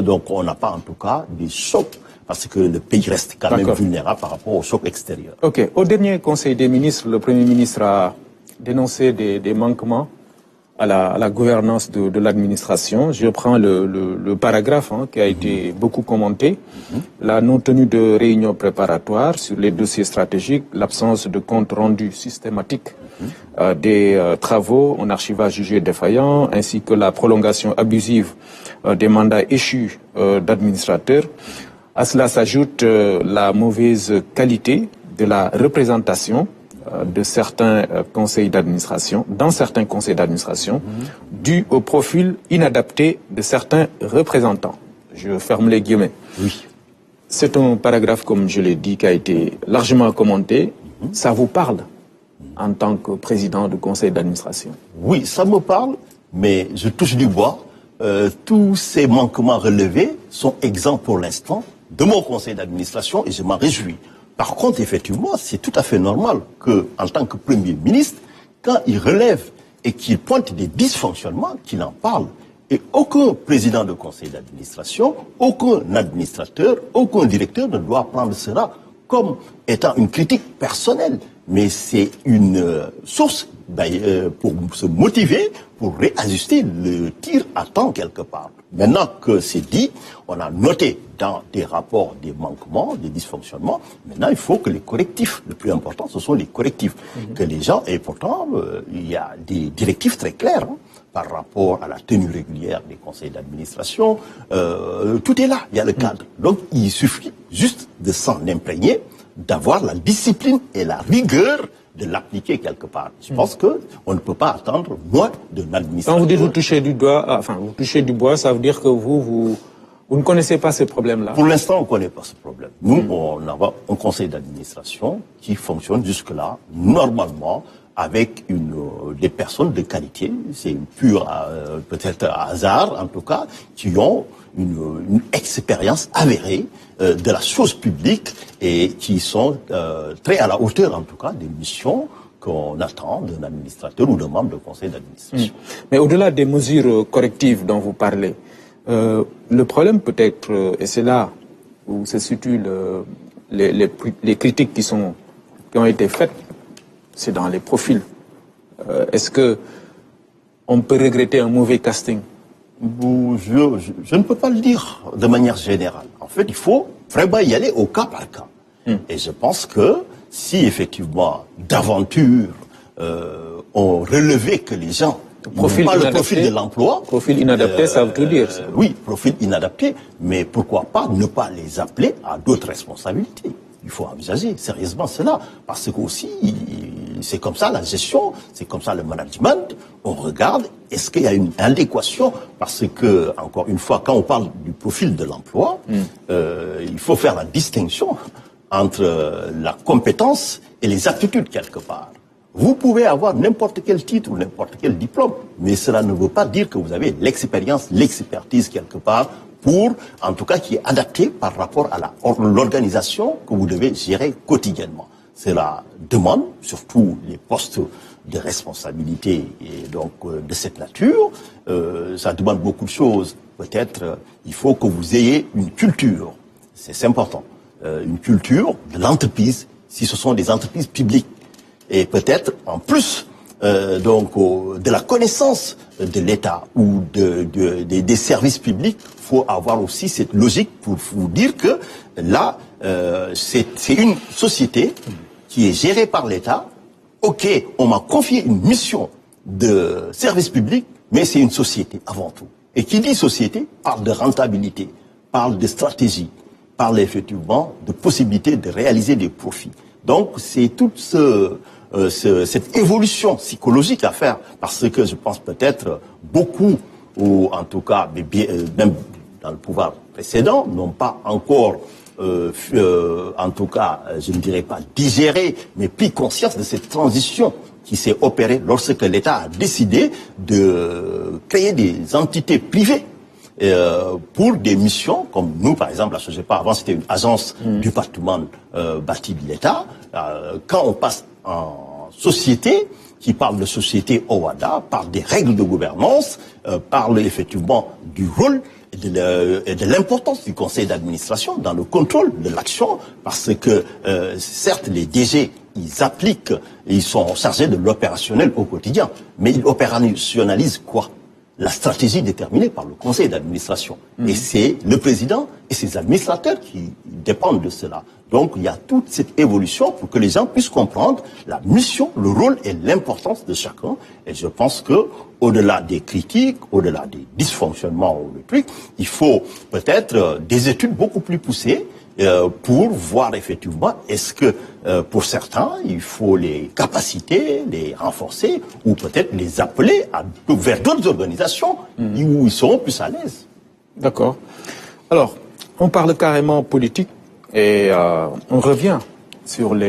Donc on n'a pas en tout cas des chocs, parce que le pays reste quand même vulnérable par rapport aux chocs extérieurs. Ok. Au dernier Conseil des ministres, le Premier ministre a dénoncé des manquements à la gouvernance de l'administration. Je prends le paragraphe qui a été beaucoup commenté. La non-tenue de réunions préparatoires sur les dossiers stratégiques, l'absence de compte rendu systématique des travaux en archivage jugé défaillant, ainsi que la prolongation abusive des mandats échus d'administrateurs. À cela s'ajoute la mauvaise qualité de la représentation de certains conseils d'administration, dans certains conseils d'administration, dû au profil inadapté de certains représentants. Je ferme les guillemets. Oui. C'est un paragraphe, comme je l'ai dit, qui a été largement commenté. Ça vous parle en tant que président du conseil d'administration? Oui, ça me parle, mais je touche du bois. Tous ces manquements relevés sont exempts pour l'instant de mon conseil d'administration et je m'en réjouis. Par contre, effectivement, c'est tout à fait normal que, en tant que Premier ministre, quand il relève et qu'il pointe des dysfonctionnements, qu'il en parle. Et aucun président de conseil d'administration, aucun administrateur, aucun directeur ne doit prendre cela comme étant une critique personnelle. Mais c'est une source pour se motiver, pour réajuster le tir à temps quelque part. Maintenant que c'est dit, on a noté dans des rapports des manquements, des dysfonctionnements. Maintenant, il faut que les correctifs, le plus important, ce sont les correctifs. Que les gens, et pourtant, il y a des directives très claires par rapport à la tenue régulière des conseils d'administration. Tout est là, il y a le cadre. Donc, il suffit juste de s'en imprégner, d'avoir la discipline et la rigueur de l'appliquer quelque part. Je pense qu'on ne peut pas attendre moins de l'administration. Quand vous dites vous touchez du doigt, vous touchez du bois, ça veut dire que vous ne connaissez pas ces problèmes-là? Pour l'instant, on ne connaît pas ce problème. Nous, on a un conseil d'administration qui fonctionne jusque-là, normalement, avec des personnes de qualité. C'est pur, peut-être hasard, en tout cas, qui ont une expérience avérée de la chose publique et qui sont très à la hauteur, en tout cas, des missions qu'on attend d'un administrateur ou d'un membre du conseil d'administration. Mais au-delà des mesures correctives dont vous parlez, le problème peut-être, et c'est là où se situent les critiques qui ont été faites, c'est dans les profils. Est-ce que on peut regretter un mauvais casting? Je ne peux pas le dire de manière générale. En fait, il faut vraiment y aller au cas par cas. Et je pense que si effectivement, d'aventure, on relevait que les gens n'ont pas le profil de l'emploi... Profil inadapté, ça veut tout dire. Oui, profil inadapté, mais pourquoi pas ne pas les appeler à d'autres responsabilités? Il faut envisager sérieusement cela, parce que aussi, c'est comme ça la gestion, c'est comme ça le management. On regarde, est-ce qu'il y a une adéquation? Parce que, encore une fois, quand on parle du profil de l'emploi, il faut faire la distinction entre la compétence et les aptitudes quelque part. Vous pouvez avoir n'importe quel titre ou n'importe quel diplôme, mais cela ne veut pas dire que vous avez l'expérience, l'expertise quelque part, pour, en tout cas, qui est adapté par rapport à l'organisation que vous devez gérer quotidiennement. Cela demande, surtout les postes de responsabilité et donc de cette nature, ça demande beaucoup de choses. Peut-être, il faut que vous ayez une culture, c'est important, une culture de l'entreprise, si ce sont des entreprises publiques. Et peut-être, en plus, de la connaissance de l'État ou des services publics, faut avoir aussi cette logique pour vous dire que là, c'est une société qui est gérée par l'État. Ok, on m'a confié une mission de service public, mais c'est une société avant tout. Et qui dit société parle de rentabilité, parle de stratégie, parle effectivement de possibilité de réaliser des profits. Donc c'est toute cette évolution psychologique à faire, parce que je pense peut-être beaucoup, ou en tout cas même dans le pouvoir précédent, n'ont pas encore, en tout cas, je ne dirais pas digéré, mais pris conscience de cette transition qui s'est opérée lorsque l'État a décidé de créer des entités privées pour des missions, comme nous, par exemple, la SOGEPA, avant c'était une agence du patrimoine bâti de l'État. Quand on passe en société, qui parle de société OHADA, parle des règles de gouvernance, parle effectivement du rôle de l'importance du conseil d'administration dans le contrôle de l'action, parce que certes les DG ils appliquent, ils sont chargés de l'opérationnel au quotidien, mais ils opérationnalisent quoi? La stratégie déterminée par le conseil d'administration. Et c'est le président et ses administrateurs qui dépendent de cela. Donc il y a toute cette évolution pour que les gens puissent comprendre la mission, le rôle et l'importance de chacun. Et je pense que au-delà des critiques, au-delà des dysfonctionnements ou des trucs, il faut peut-être des études beaucoup plus poussées pour voir effectivement est-ce que pour certains il faut les capacités, les renforcer ou peut-être les appeler vers d'autres organisations où ils seront plus à l'aise. D'accord. Alors, on parle carrément politique et on revient sur les